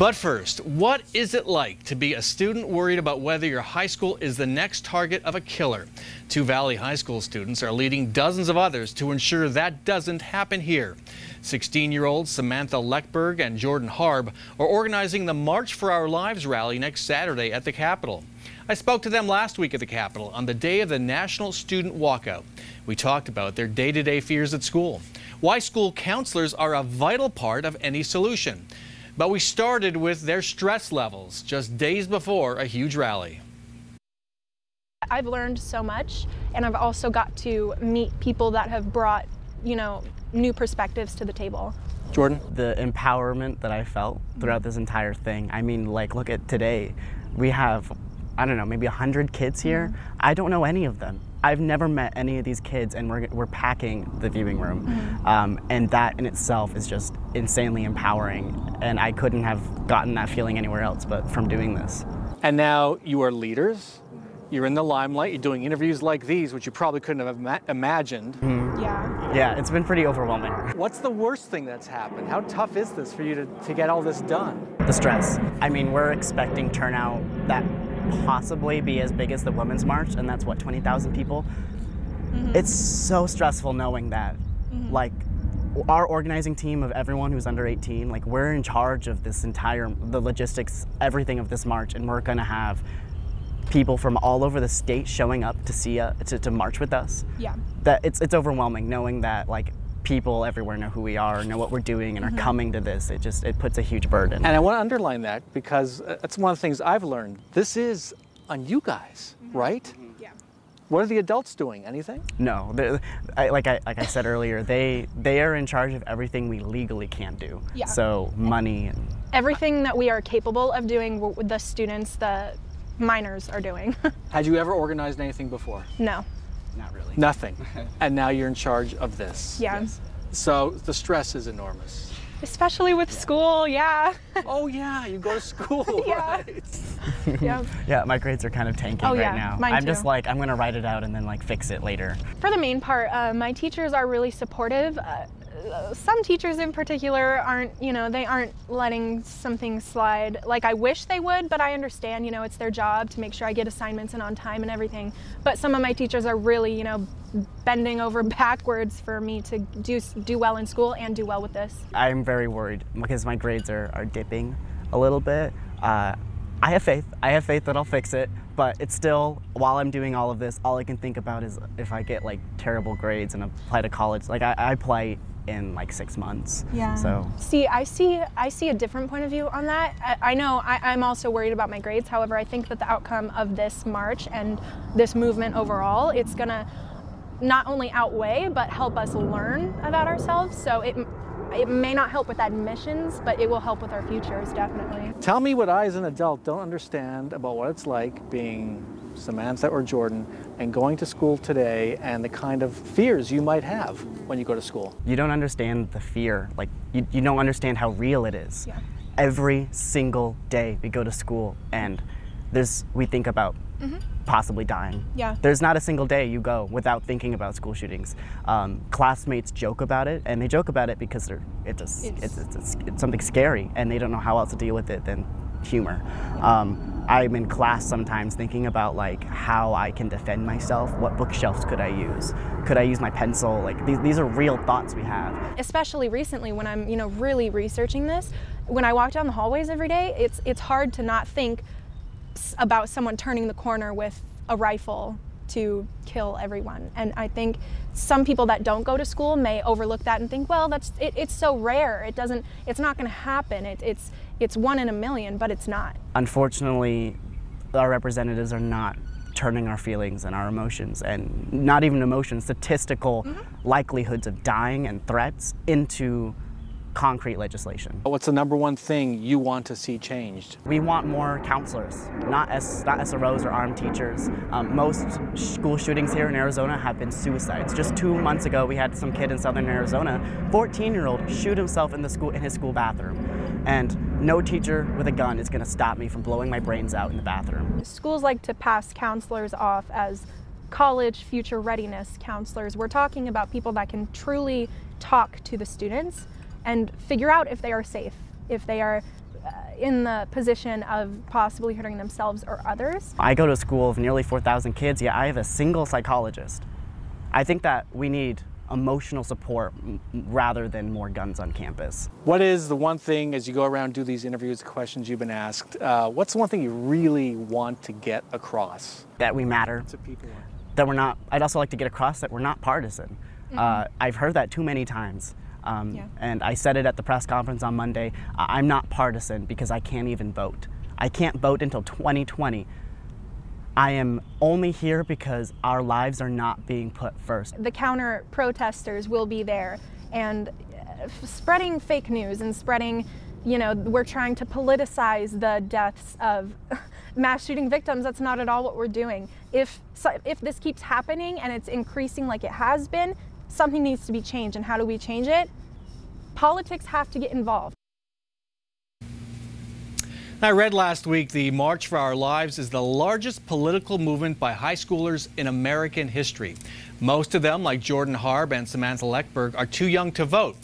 But first, what is it like to be a student worried about whether your high school is the next target of a killer? Two Valley High School students are leading dozens of others to ensure that doesn't happen here. 16-year-olds Samantha Leckberg and Jordan Harb are organizing the March for Our Lives rally next Saturday at the Capitol. I spoke to them last week at the Capitol on the day of the National Student Walkout. We talked about their day-to-day fears at school, why school counselors are a vital part of any solution. But we started with their stress levels just days before a huge rally. I've learned so much, and I've also got to meet people that have brought, new perspectives to the table. Jordan? The empowerment that I felt throughout this entire thing. I mean, like, look at today. We have, I don't know, maybe 100 kids here. I don't know any of them. I've never met any of these kids, and we're packing the viewing room. And that in itself is just insanely empowering. And I couldn't have gotten that feeling anywhere else but from doing this. And now you are leaders. You're in the limelight. You're doing interviews like these, which you probably couldn't have imagined. Yeah, it's been pretty overwhelming. What's the worst thing that's happened? How tough is this for you to get all this done? The stress. I mean, we're expecting turnout that possibly be as big as the Women's March, and that's what, 20,000 people? It's so stressful knowing that, like, our organizing team of everyone who's under 18, like, we're in charge of this the logistics, everything of this march, and we're gonna have people from all over the state showing up to see to march with us. Yeah. That it's overwhelming knowing that, like, people everywhere know who we are, know what we're doing, and are coming to this. It puts a huge burden. And I want to underline that because that's one of the things I've learned. This is on you guys, right? Yeah. What are the adults doing? Anything? No. Like I said earlier, they are in charge of everything we legally can't do. Yeah. So money and everything that we are capable of doing, the students, the minors are doing. Had you ever organized anything before? No. Not really. Nothing. And now you're in charge of this. Yeah. Yes. So the stress is enormous. Especially with school, yeah. Oh yeah, you go to school, Yeah. right? Yeah. Yeah, my grades are kind of tanking right now. Mine I'm too. just like, I'm gonna write it out and then like fix it later. For the main part, my teachers are really supportive. Some teachers in particular aren't, they aren't letting something slide like I wish they would, but I understand, it's their job to make sure I get assignments and on time and everything. But some of my teachers are really, bending over backwards for me to do well in school and do well with this. I'm very worried because my grades are dipping a little bit. I have faith. I have faith that I'll fix it, but it's still, while I'm doing all of this, all I can think about is if I get like terrible grades and apply to college. Like I apply in like 6 months. Yeah. So see, I see a different point of view on that. I know I'm also worried about my grades. However, I think that the outcome of this march and this movement overall, it's gonna not only outweigh but help us learn about ourselves. So it may not help with admissions, but it will help with our futures, definitely. Tell me what I as an adult don't understand about what it's like being Samantha or Jordan and going to school today and the kind of fears you might have when you go to school. You don't understand the fear. Like, you don't understand how real it is. Yeah. Every single day we go to school and we think about possibly dying. Yeah. There's not a single day you go without thinking about school shootings. Classmates joke about it, and they joke about it because it's something scary, and they don't know how else to deal with it than humor. I'm in class sometimes thinking about like how I can defend myself. What bookshelves could I use? Could I use my pencil? Like these are real thoughts we have. Especially recently when I'm really researching this, when I walk down the hallways every day, it's hard to not think about someone turning the corner with a rifle to kill everyone. And I think some people that don't go to school may overlook that and think, well, it's so rare. It's not going to happen. It's 1 in a million, but it's not. Unfortunately, our representatives are not turning our feelings and our emotions, and not even emotions, statistical likelihoods of dying and threats into concrete legislation. What's the #1 thing you want to see changed? We want more counselors, not SROs or armed teachers. Most school shootings here in Arizona have been suicides. Just 2 months ago, we had some kid in southern Arizona, 14-year-old, shoot himself in his school bathroom. And no teacher with a gun is going to stop me from blowing my brains out in the bathroom. Schools like to pass counselors off as college future readiness counselors. We're talking about people that can truly talk to the students and figure out if they are safe, if they are in the position of possibly hurting themselves or others. I go to a school of nearly 4,000 kids, yet I have a single psychologist. I think that we need emotional support rather than more guns on campus. What is the one thing, as you go around and do these interviews, the questions you've been asked, what's the one thing you really want to get across? That we matter. To people. That we're not, I'd also like to get across that we're not partisan. I've heard that too many times. And I said it at the press conference on Monday. I'm not partisan because I can't even vote. I can't vote until 2020. I am only here because our lives are not being put first. The counter protesters will be there and spreading fake news and spreading, you know, we're trying to politicize the deaths of mass shooting victims. That's not at all what we're doing. If this keeps happening and it's increasing like it has been, something needs to be changed. And how do we change it? Politics have to get involved. I read last week the March for Our Lives is the largest political movement by high schoolers in American history. Most of them, like Jordan Harb and Samantha Leckberg, are too young to vote.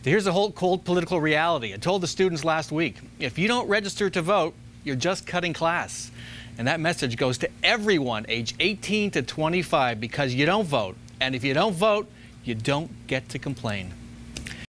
Here's a whole cold political reality. I told the students last week, if you don't register to vote, you're just cutting class. And that message goes to everyone age 18 to 25 because you don't vote. And if you don't vote, you don't get to complain.